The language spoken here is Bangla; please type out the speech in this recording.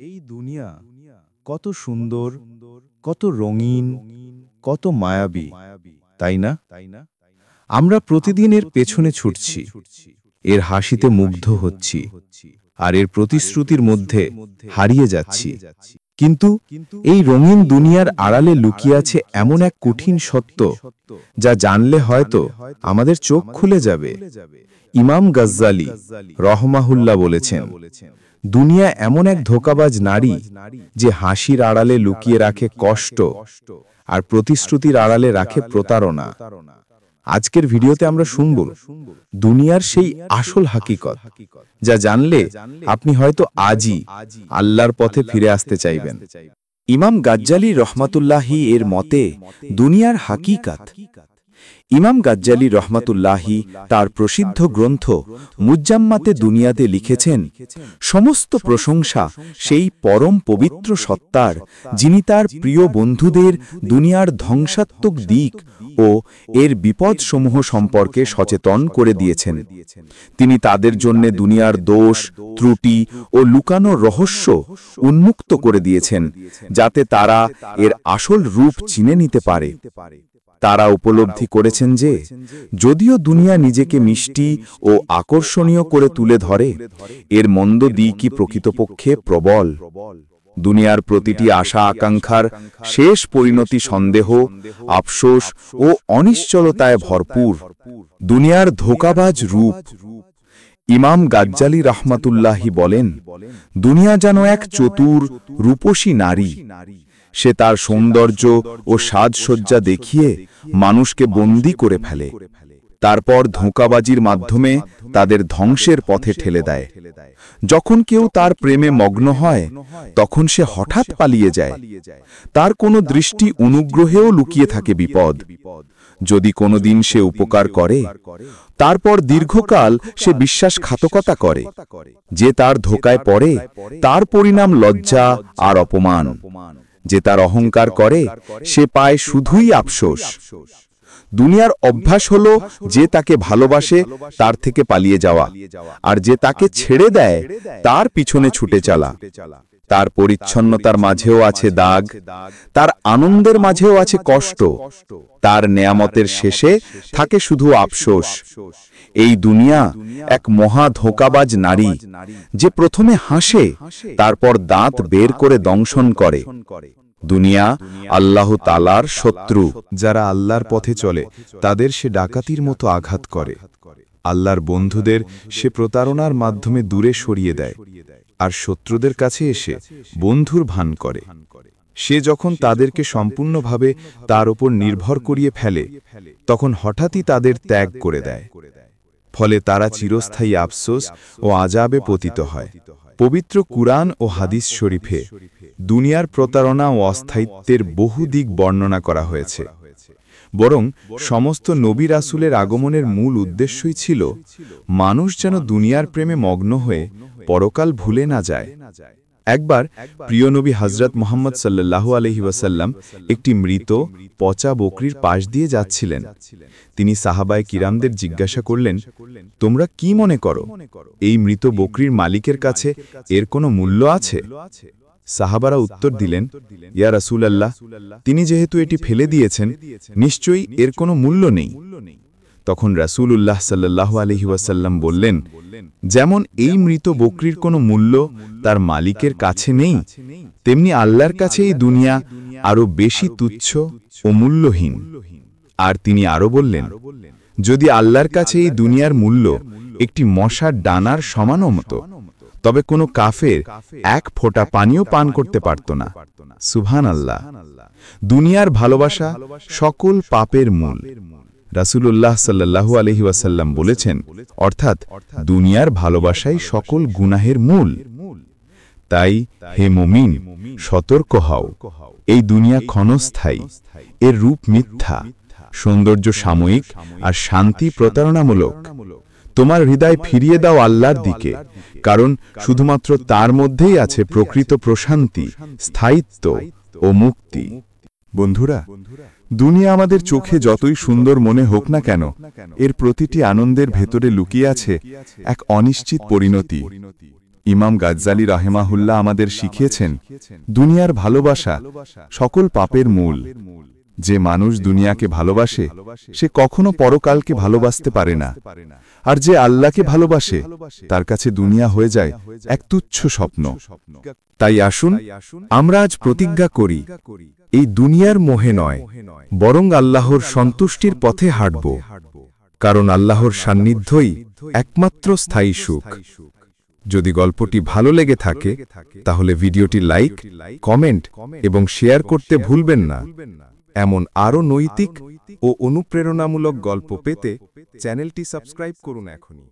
এই দুনিয়া কত সুন্দর, কত রঙিন, কত মায়াবী, তাই না? আমরা প্রতিদিন এর পেছনে ছুটছি, এর হাসিতে মুগ্ধ হচ্ছি, আর এর প্রতিশ্রুতির মধ্যে হারিয়ে যাচ্ছি। কিন্তু এই রঙিন দুনিয়ার আড়ালে লুকিয়ে আছে এমন এক কঠিন সত্য, যা জানলে হয়তো আমাদের চোখ খুলে যাবে। ইমাম গাজ্জালি রহমাহুল্লাহ বলেছেন, দুনিয়া এমন এক ধোঁকাবাজ নারী যে হাসির আড়ালে লুকিয়ে রাখে কষ্ট আর প্রতিশ্রুতির আড়ালে রাখে প্রতারণা। আজকের ভিডিওতে আমরা শুনব দুনিয়ার সেই আসল হাকিকত, যা জানলে আপনি হয়তো আজই আল্লাহর পথে ফিরে আসতে চাইবেন। ইমাম গাজ্জালি রহমাতুল্লাহি এর মতে দুনিয়ার হাকিকাত। ইমাম গাজ্জালি রহমাতুল্লাহি তার প্রসিদ্ধ গ্রন্থ মুজ্জাম্মাতে দুনিয়াতে লিখেছেন, সমস্ত প্রশংসা সেই পরম পবিত্র সত্তার, যিনি তার প্রিয় বন্ধুদের দুনিয়ার ধ্বংসাত্মক দিক ও এর বিপদসমূহ সম্পর্কে সচেতন করে দিয়েছেন। তিনি তাদের জন্য দুনিয়ার দোষ, ত্রুটি ও লুকানো রহস্য উন্মুক্ত করে দিয়েছেন, যাতে তারা এর আসল রূপ চিনে নিতে পারে। তারা উপলব্ধি করেছেন যে যদিও দুনিয়া নিজেকে মিষ্টি ও আকর্ষণীয় করে তুলে ধরে, এর মন্দ দিকই প্রকৃতপক্ষে প্রবল। দুনিয়ার প্রতিটি আশা আকাঙ্ক্ষার শেষ পরিণতি সন্দেহ, আফসোস ও অনিশ্চলতায় ভরপুর। দুনিয়ার ধোঁকাবাজ রূপ। ইমাম গাজ্জালি রহমাতুল্লাহি বলেন, দুনিয়া যেন এক চতুর রূপসী নারী। সে তার সৌন্দর্য ও সাজসজ্জা দেখিয়ে মানুষকে বন্দী করে ফেলে, তারপর ধোঁকাবাজির মাধ্যমে তাদের ধ্বংসের পথে ঠেলে দেয়। যখন কেউ তার প্রেমে মগ্ন হয়, তখন সে হঠাৎ পালিয়ে যায়। তার কোনো দৃষ্টি অনুগ্রহেও লুকিয়ে থাকে বিপদ। যদি কোনোদিন সে উপকার করে, তারপর দীর্ঘকাল সে বিশ্বাসঘাতকতা করে। যে তার ধোঁকায় পড়ে, তার পরিণাম লজ্জা আর অপমান। যে তার অহংকার করে, সে পায় শুধুই আফসোস। দুনিয়ার অভ্যাস হলো যে তাকে ভালোবাসে তার থেকে পালিয়ে যাওয়া, আর যে তাকে ছেড়ে দেয় তার পিছনে ছুটে চলা। তার পরিচ্ছন্নতার মাঝেও আছে দাগ, তার আনন্দের মাঝেও আছে কষ্ট, তার নেয়ামতের শেষে থাকে শুধু আফসোস। এই দুনিয়া এক মহা ধোঁকাবাজ নারী, যে প্রথমে হাসে, তারপর দাঁত বের করে দংশন করে। দুনিয়া আল্লাহ তাআলার শত্রু। যারা আল্লাহর পথে চলে তাদের সে ডাকাতির মতো আঘাত করে। আল্লাহর বন্ধুদের সে প্রতারণার মাধ্যমে দূরে সরিয়ে দেয়, আর শত্রুদের কাছে এসে বন্ধুর ভান করে। সে যখন তাদেরকে সম্পূর্ণভাবে তার উপর নির্ভর করিয়ে ফেলে, তখন হঠাৎই তাদের ত্যাগ করে দেয়। ফলে তারা চিরস্থায়ী আফসোস ও আযাবে পতিত হয়। পবিত্র কুরআন ও হাদিস শরীফে দুনিয়ার প্রতারণা ও অস্থায়িত্বের বহু দিক বর্ণনা করা হয়েছে। বরং সমস্ত নবী রাসূলের আগমনের মূল উদ্দেশ্যই ছিল মানুষ যেন দুনিয়ার প্রেমে মগ্ন হয়ে পরকাল ভুলে না যায়। একবার প্রিয় নবী হযরত মুহাম্মদ সাল্লাল্লাহু আলাইহি ওয়াসাল্লাম একটি মৃত পচা বকরির পাশ দিয়ে যাচ্ছিলেন। তিনি সাহাবায়ে কিরামদের জিজ্ঞাসা করলেন, তোমরা কি মনে করো, এই মৃত বকরির মালিকের কাছে এর কোনো মূল্য আছে? সাহাবারা উত্তর দিলেন, ইয়া রাসূলুল্লাহ, তিনি যেহেতু এটি ফেলে দিয়েছেন, নিশ্চয়ই এর কোনো মূল্য নেই। তখন রাসূলুল্লাহ সাল্লাল্লাহু আলাইহি ওয়াসাল্লাম বললেন, যেমন এই মৃত বকরির কোনো মূল্য তার মালিকের কাছে নেই, তেমনি আল্লাহর কাছে এই দুনিয়া আরো বেশি তুচ্ছ ও মূল্যহীন। আর তিনি আরো বললেন, যদি আল্লাহর কাছে এই দুনিয়ার মূল্য একটি মশার ডানার সমানও মতো, তবে কোনো কাফের এক ফোঁটা পানিও পান করতে পারত না। সুবহানাল্লাহ। দুনিয়ার ভালোবাসা সকল পাপের মূল। রাসূলুল্লাহ সাল্লাল্লাহু আলাইহি ওয়াসাল্লাম বলেছেন, অর্থাৎ দুনিয়ার ভালোবাসাই সকল গুনাহের মূল। তাই হে মুমিন, সতর্ক হও। এই দুনিয়া ক্ষণস্থায়ী, এর রূপ মিথ্যা, সৌন্দর্য সাময়িক, আর শান্তি প্রতারণামূলক। তোমার হৃদয় ফিরিয়ে দাও আল্লাহর দিকে, কারণ শুধুমাত্র তার মধ্যেই আছে প্রকৃত প্রশান্তি, স্থায়িত্ব ও মুক্তি। বন্ধুরা, দুনিয়া আমাদের চোখে যতই সুন্দর মনে হোক না কেন, এর প্রতিটি আনন্দের ভেতরে লুকিয়ে আছে এক অনিশ্চিত পরিণতি। ইমাম গাজ্জালী রাহেমাহুল্লাহ আমাদের শিখিয়েছেন, দুনিয়ার ভালোবাসা সকল পাপের মূল। যে মানুষ দুনিয়াকে ভালোবাসে সে কখনো পরকালকে ভালোবাসতে পারে না, আর যে আল্লাহকে ভালোবাসে তার কাছে দুনিয়া হয়ে যায় এক তুচ্ছ স্বপ্ন। তাই আসুন আমরা আজ প্রতিজ্ঞা করি, এই দুনিয়ার মোহে নয়, বরং আল্লাহর সন্তুষ্টির পথে হাঁটব, কারণ আল্লাহর সান্নিধ্যই একমাত্র স্থায়ী সুখ। যদি গল্পটি ভালো লেগে থাকে তাহলে ভিডিওটি লাইক, কমেন্ট এবং শেয়ার করতে ভুলবেন না। এমন আরও নৈতিক ও অনুপ্রেরণামূলক গল্প পেতে চ্যানেলটি সাবস্ক্রাইব করুন এখনই।